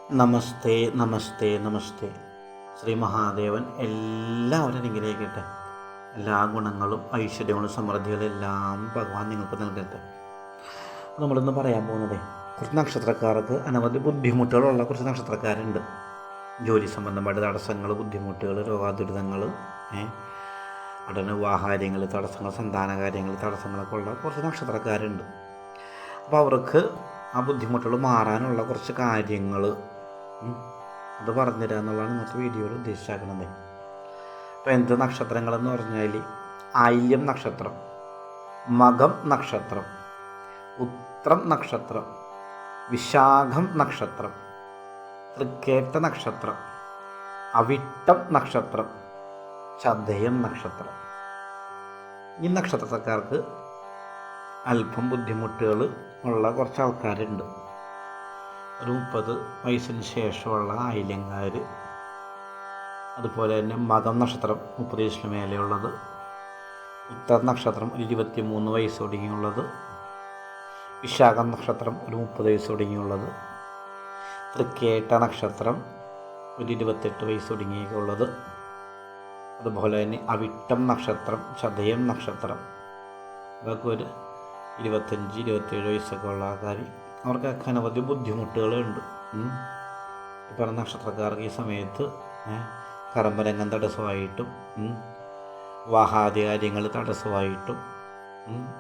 നമസ്തേ നമസ്തേ നമസ്തേ. ശ്രീ മഹാദേവൻ എല്ലാവരും അനുഗ്രഹിക്കട്ടെ. എല്ലാ ഗുണങ്ങളും ഐശ്വര്യങ്ങളും സമൃദ്ധികളും എല്ലാം ഭഗവാൻ നിങ്ങൾക്ക് നൽകട്ടെ. നമ്മളിന്ന് പറയാൻ പോകുന്നത് കുറച്ച് നക്ഷത്രക്കാർക്ക് അനവധി ബുദ്ധിമുട്ടുകളുള്ള കുറച്ച് നക്ഷത്രക്കാരുണ്ട്. ജോലി സംബന്ധമായിട്ട് തടസ്സങ്ങൾ, ബുദ്ധിമുട്ടുകൾ, രോഗാദുരിതങ്ങൾ, ഉടനെ വിവാഹകാര്യങ്ങൾ തടസ്സങ്ങൾ, സന്താനകാര്യങ്ങൾ തടസ്സങ്ങളൊക്കെ ഉള്ള കുറച്ച് നക്ഷത്രക്കാരുണ്ട്. അപ്പോൾ അവർക്ക് ആ ബുദ്ധിമുട്ടുകൾ മാറാനുള്ള കുറച്ച് കാര്യങ്ങൾ അത് പറഞ്ഞുതരിക എന്നുള്ളതാണ് ഇന്നത്തെ വീഡിയോയിൽ ഉദ്ദേശിച്ചാക്കുന്നത്. അപ്പോൾ എന്ത് നക്ഷത്രങ്ങളെന്ന് പറഞ്ഞാൽ ആയില്യം നക്ഷത്രം, മകം നക്ഷത്രം, ഉത്രം നക്ഷത്രം, വിശാഖം നക്ഷത്രം, തൃക്കേട്ട നക്ഷത്രം, അവിട്ടം നക്ഷത്രം, ചതയം നക്ഷത്രം. ഈ നക്ഷത്രക്കാർക്ക് അല്പം ബുദ്ധിമുട്ടുകൾ ഉള്ള കുറച്ച് ആൾക്കാരുണ്ട്. ഒരു 30 വയസ്സിന് ശേഷമുള്ള ആയില്യങ്കാർ, അതുപോലെ തന്നെ മകം നക്ഷത്രം 30 വയസ്സിന് മേലെയുള്ളത്, ഉത്തര നക്ഷത്രം ഒരു 23 വയസ്സ് തുടങ്ങിയുള്ളത്, വിശാഖം നക്ഷത്രം ഒരു 30 വയസ്സ് തുടങ്ങിയുള്ളത്, തൃക്കേട്ട നക്ഷത്രം ഒരു 28 വയസ്സ് തുടങ്ങിയുള്ളത്, അതുപോലെ തന്നെ അവിട്ടം നക്ഷത്രം, ചതയം നക്ഷത്രം അതൊക്കെ ഒരു 25-27 വയസ്സൊക്കെ ഉള്ള ആൾക്കാർ, അവർക്കൊക്കെ അനവധി ബുദ്ധിമുട്ടുകളുണ്ട്. ഈ പറഞ്ഞ നക്ഷത്രക്കാർക്ക് ഈ സമയത്ത് കർമ്മരംഗം തടസ്സമായിട്ടും വിവാഹാദി കാര്യങ്ങൾ തടസ്സമായിട്ടും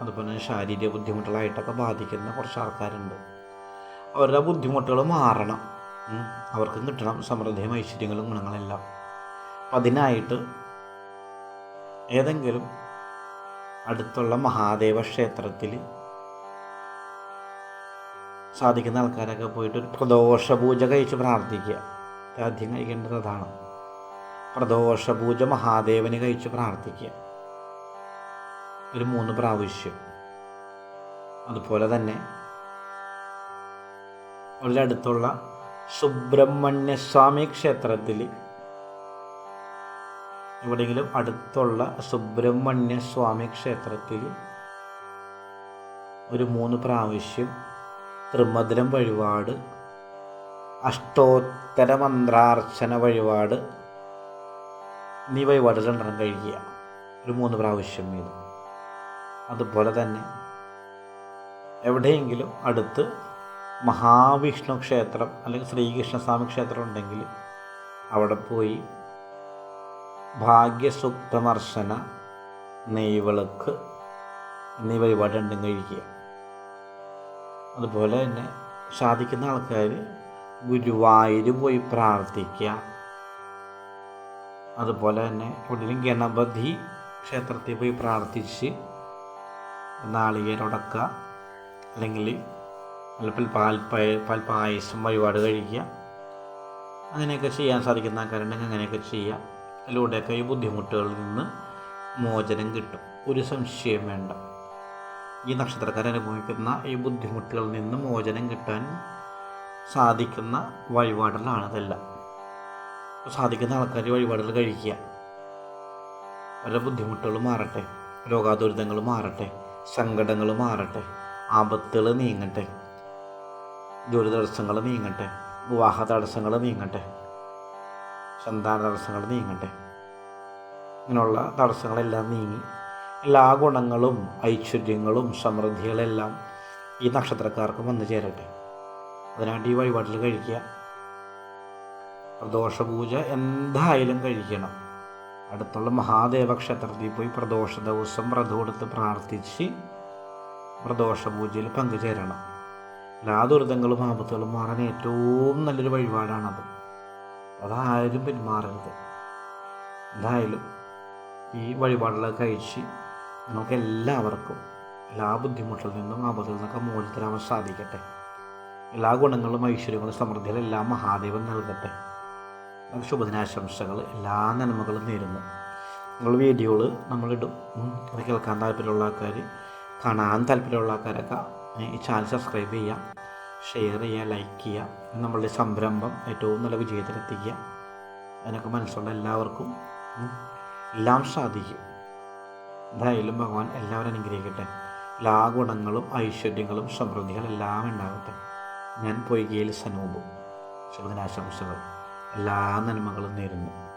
അതുപോലെ തന്നെ ശാരീരിക ബുദ്ധിമുട്ടുകളായിട്ടൊക്കെ ബാധിക്കുന്ന കുറച്ച് ആൾക്കാരുണ്ട്. അവരുടെ ബുദ്ധിമുട്ടുകൾ മാറണം, അവർക്ക് കിട്ടണം സമൃദ്ധിയും ഐശ്വര്യങ്ങളും ഗുണങ്ങളെല്ലാം. അപ്പം അതിനായിട്ട് ഏതെങ്കിലും അടുത്തുള്ള മഹാദേവ ക്ഷേത്രത്തിൽ സാധിക്കുന്ന ആൾക്കാരൊക്കെ പോയിട്ട് ഒരു പ്രദോഷ പൂജ കഴിച്ച് പ്രാർത്ഥിക്കുക. ആദ്യം കഴിക്കേണ്ടത് അതാണ്. പ്രദോഷ പൂജ മഹാദേവന് കഴിച്ച് പ്രാർത്ഥിക്കുക ഒരു 3 പ്രാവശ്യം. അതുപോലെ തന്നെ വളരെ അടുത്തുള്ള സുബ്രഹ്മണ്യസ്വാമി ക്ഷേത്രത്തിൽ, എവിടെയെങ്കിലും അടുത്തുള്ള സുബ്രഹ്മണ്യസ്വാമി ക്ഷേത്രത്തിൽ ഒരു 3 പ്രാവശ്യം ത്രിമധുരം വഴിപാട്, അഷ്ടോത്തര മന്ത്രാർച്ചന വഴിപാട് എന്നീ വഴിപാടുകൾ 2 കഴിക്കുക ഒരു 3 പ്രാവശ്യം വീതം. അതുപോലെ തന്നെ എവിടെയെങ്കിലും അടുത്ത് മഹാവിഷ്ണു ക്ഷേത്രം അല്ലെങ്കിൽ ശ്രീകൃഷ്ണസ്വാമി ക്ഷേത്രം ഉണ്ടെങ്കിൽ അവിടെ പോയി ഭാഗ്യസുക്തമർശന, നെയ്വിളക്ക് എന്നീ വഴിപാട് 2 കഴിക്കുക. അതുപോലെ തന്നെ സാധിക്കുന്ന ആൾക്കാർ ഗുരുവായൂർ പോയി പ്രാർത്ഥിക്കുക. അതുപോലെ തന്നെ എവിടെയും ഗണപതി ക്ഷേത്രത്തിൽ പോയി പ്രാർത്ഥിച്ച് നാളികേരം ഉടക്കുക, അല്ലെങ്കിൽ പാൽപ്പായസം വഴിപാട് കഴിക്കുക. അങ്ങനെയൊക്കെ ചെയ്യാൻ സാധിക്കുന്ന ആൾക്കാരുണ്ടെങ്കിൽ അങ്ങനെയൊക്കെ ചെയ്യുക. അതിലൂടെയൊക്കെ ഈ ബുദ്ധിമുട്ടുകളിൽ നിന്ന് മോചനം കിട്ടും, ഒരു സംശയം വേണ്ട. ഈ നക്ഷത്രക്കാർ അനുഭവിക്കുന്ന ഈ ബുദ്ധിമുട്ടുകളിൽ നിന്ന് മോചനം കിട്ടാൻ സാധിക്കുന്ന വഴിപാടുകളാണ് ഇതെല്ലാം. സാധിക്കുന്ന ആൾക്കാർ വഴിപാടുകൾ കഴിക്കുക. അവരുടെ ബുദ്ധിമുട്ടുകൾ മാറട്ടെ, രോഗാദുരിതങ്ങൾ മാറട്ടെ, സങ്കടങ്ങൾ മാറട്ടെ, ആപത്തുകൾ നീങ്ങട്ടെ, ജോലി തടസ്സങ്ങൾ നീങ്ങട്ടെ, വിവാഹ തടസ്സങ്ങൾ നീങ്ങട്ടെ, സന്താന തടസ്സങ്ങൾ നീങ്ങട്ടെ. ഇങ്ങനെയുള്ള തടസ്സങ്ങളെല്ലാം നീങ്ങി എല്ലാ ഗുണങ്ങളും ഐശ്വര്യങ്ങളും സമൃദ്ധികളെല്ലാം ഈ നക്ഷത്രക്കാർക്ക് വന്നു ചേരട്ടെ. അതിനായിട്ട് ഈ വഴിപാട്ടിൽ കഴിക്കുക. പ്രദോഷ പൂജ എന്തായാലും കഴിക്കണം. അടുത്തുള്ള മഹാദേവ ക്ഷേത്രത്തിൽ പോയി പ്രദോഷ ദിവസം വ്രതം കൊടുത്ത് പ്രാർത്ഥിച്ച് പ്രദോഷ പൂജയിൽ പങ്കുചേരണം. എല്ലാ ദുരിതങ്ങളും ആപത്തുകളും മാറാൻ ഏറ്റവും നല്ലൊരു വഴിപാടാണത്. അതാരും പിന്മാറരുത്. എന്തായാലും ഈ വഴിപാടുകളൊക്കെ കഴിച്ച് നമുക്ക് എല്ലാവർക്കും എല്ലാ ബുദ്ധിമുട്ടിൽ നിന്നും ആപത്തിൽ നിന്നൊക്കെ മോചിതരാവാൻ സാധിക്കട്ടെ. എല്ലാ ഗുണങ്ങളും ഐശ്വര്യങ്ങളും സമൃദ്ധികളും എല്ലാം മഹാദേവൻ നൽകട്ടെ. ശുഭദിനാശംസകൾ, എല്ലാ നന്മകളും നേരുന്നു. നിങ്ങൾ വീഡിയോകൾ നമ്മളിടും, അത് കേൾക്കാൻ താല്പര്യമുള്ള ആൾക്കാർ, കാണാൻ താല്പര്യമുള്ള ആൾക്കാരൊക്കെ ഈ ചാനൽ സബ്സ്ക്രൈബ് ചെയ്യുക, ഷെയർ ചെയ്യുക, ലൈക്ക് ചെയ്യുക. നമ്മളുടെ സംരംഭം ഏറ്റവും നല്ല വിജയത്തിലെത്തിക്കുക. അതിനൊക്കെ മനസ്സുള്ള എല്ലാവർക്കും എല്ലാം സാധിക്കും. എന്തായാലും ഭഗവാൻ എല്ലാവരും അനുഗ്രഹിക്കട്ടെ. എല്ലാ ഗുണങ്ങളും ഐശ്വര്യങ്ങളും സമൃദ്ധികളും എല്ലാം ഉണ്ടാകട്ടെ. ഞാൻ പൊയ്കയിൽ സനൂപ്. ശുഭദിനാശംസകൾ. എല്ലാ നന്മകളും നേരുന്നു.